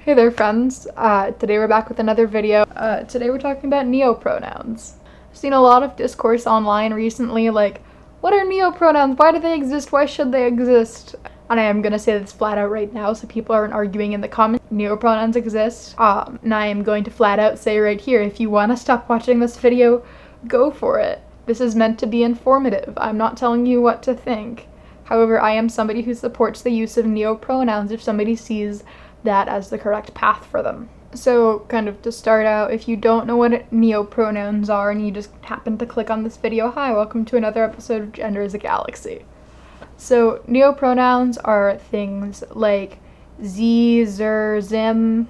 Hey there, friends. Today we're back with another video. Today we're talking about neopronouns. I've seen a lot of discourse online recently, like, what are neopronouns? Why do they exist? Why should they exist? And I am gonna say this flat out right now so people aren't arguing in the comments. Neopronouns exist. And I am going to flat out say right here, if you want to stop watching this video, go for it. This is meant to be informative. I'm not telling you what to think. However, I am somebody who supports the use of neopronouns if somebody sees that as the correct path for them. So kind of to start out, if you don't know what neopronouns are and you just happen to click on this video, hi, welcome to another episode of Gender is a Galaxy. So neopronouns are things like z, zer, zim,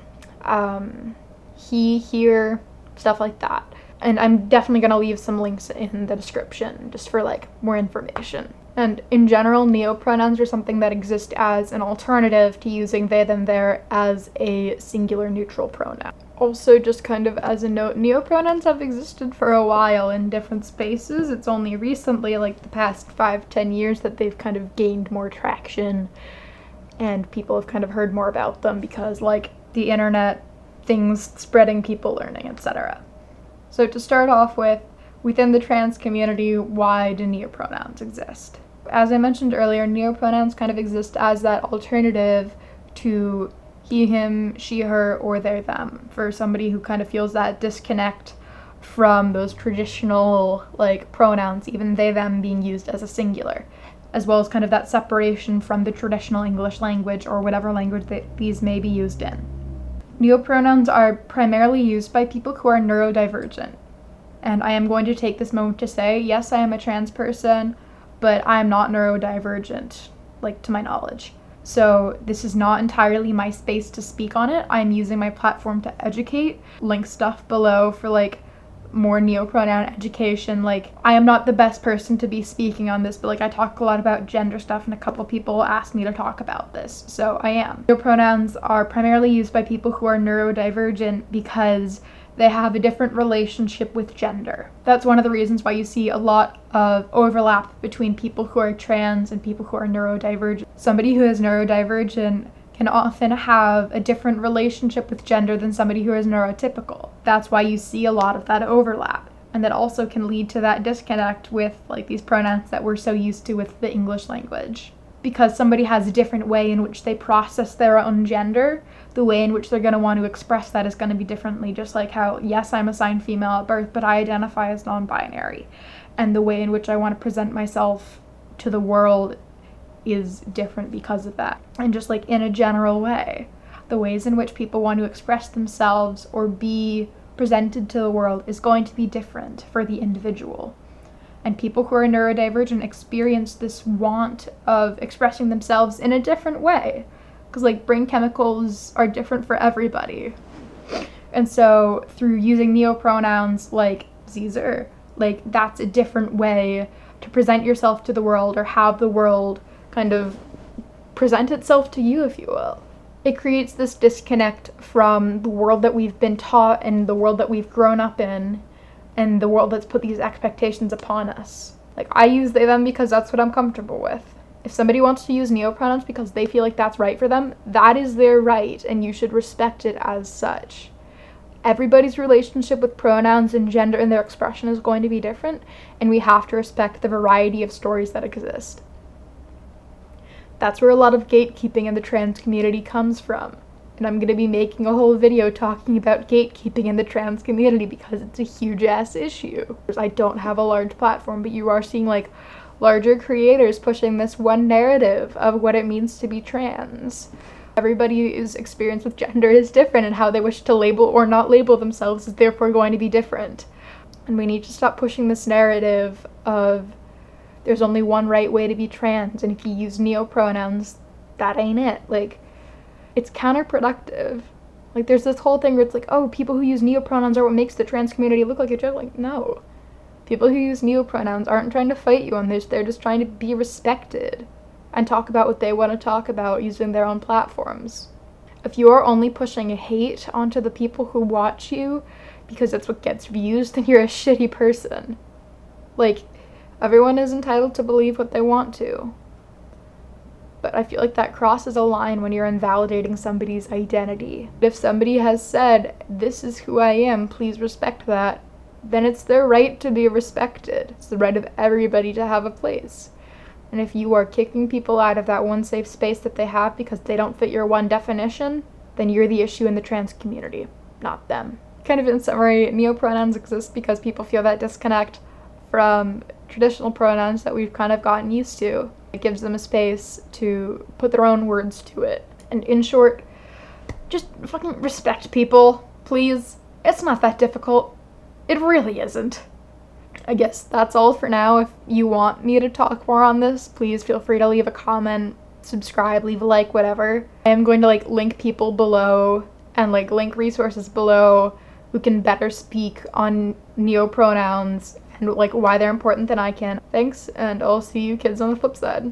he, here, stuff like that. And I'm definitely going to leave some links in the description just for like more information. And in general, neopronouns are something that exist as an alternative to using they, them, their as a singular neutral pronoun. Also, just kind of as a note, neopronouns have existed for a while in different spaces. It's only recently, like the past 5-10 years, that they've kind of gained more traction and people have kind of heard more about them because, like, the internet, things spreading, people learning, etc. So to start off with, within the trans community, why do neopronouns exist? As I mentioned earlier, neopronouns kind of exist as that alternative to he, him, she, her, or their, them, for somebody who kind of feels that disconnect from those traditional, like, pronouns, even they, them being used as a singular, as well as kind of that separation from the traditional English language or whatever language that these may be used in. Neopronouns are primarily used by people who are neurodivergent. And I am going to take this moment to say, yes, I am a trans person, but I am not neurodivergent, like, to my knowledge. So this is not entirely my space to speak on it. I'm using my platform to educate. Link stuff below for, like, more neopronoun education. Like, I am not the best person to be speaking on this, but, like, I talk a lot about gender stuff, and a couple people asked me to talk about this, so I am. Neopronouns are primarily used by people who are neurodivergent because they have a different relationship with gender. That's one of the reasons why you see a lot of overlap between people who are trans and people who are neurodivergent. Somebody who is neurodivergent can often have a different relationship with gender than somebody who is neurotypical. That's why you see a lot of that overlap. And that also can lead to that disconnect with, like, these pronouns that we're so used to with the English language. Because somebody has a different way in which they process their own gender, the way in which they're going to want to express that is going to be differently, just like how, yes, I'm assigned female at birth, but I identify as non-binary. And the way in which I want to present myself to the world is different because of that. And just like in a general way, the ways in which people want to express themselves or be presented to the world is going to be different for the individual. And people who are neurodivergent experience this want of expressing themselves in a different way. Because, like, brain chemicals are different for everybody. And so through using neopronouns like Zer, like, that's a different way to present yourself to the world or have the world kind of present itself to you, if you will. It creates this disconnect from the world that we've been taught and the world that we've grown up in, and the world that's put these expectations upon us. Like, I use they, them because that's what I'm comfortable with. If somebody wants to use neopronouns because they feel like that's right for them, that is their right, and you should respect it as such. Everybody's relationship with pronouns and gender and their expression is going to be different, and we have to respect the variety of stories that exist. That's where a lot of gatekeeping in the trans community comes from. And I'm going to be making a whole video talking about gatekeeping in the trans community because it's a huge-ass issue. I don't have a large platform, but you are seeing, like, larger creators pushing this one narrative of what it means to be trans. Everybody's experience with gender is different, and how they wish to label or not label themselves is therefore going to be different. And we need to stop pushing this narrative of there's only one right way to be trans, and if you use neopronouns, that ain't it. Like, it's counterproductive. Like, there's this whole thing where it's like, oh, people who use neopronouns are what makes the trans community look like a joke. Like, no. People who use neopronouns aren't trying to fight you on this. They're just trying to be respected and talk about what they want to talk about using their own platforms. If you are only pushing hate onto the people who watch you because that's what gets views, then you're a shitty person. Like, everyone is entitled to believe what they want to. but I feel like that crosses a line when you're invalidating somebody's identity. If somebody has said, this is who I am, please respect that, then it's their right to be respected. It's the right of everybody to have a place. And if you are kicking people out of that one safe space that they have because they don't fit your one definition, then you're the issue in the trans community, not them. Kind of in summary, neopronouns exist because people feel that disconnect from traditional pronouns that we've kind of gotten used to. It gives them a space to put their own words to it. And in short, just fucking respect people, please. It's not that difficult. It really isn't. I guess that's all for now. If you want me to talk more on this, please feel free to leave a comment, subscribe, leave a like, whatever. I am going to link people below and link resources below who can better speak on neopronouns and why they're important than I can. Thanks, and I'll see you kids on the flip side.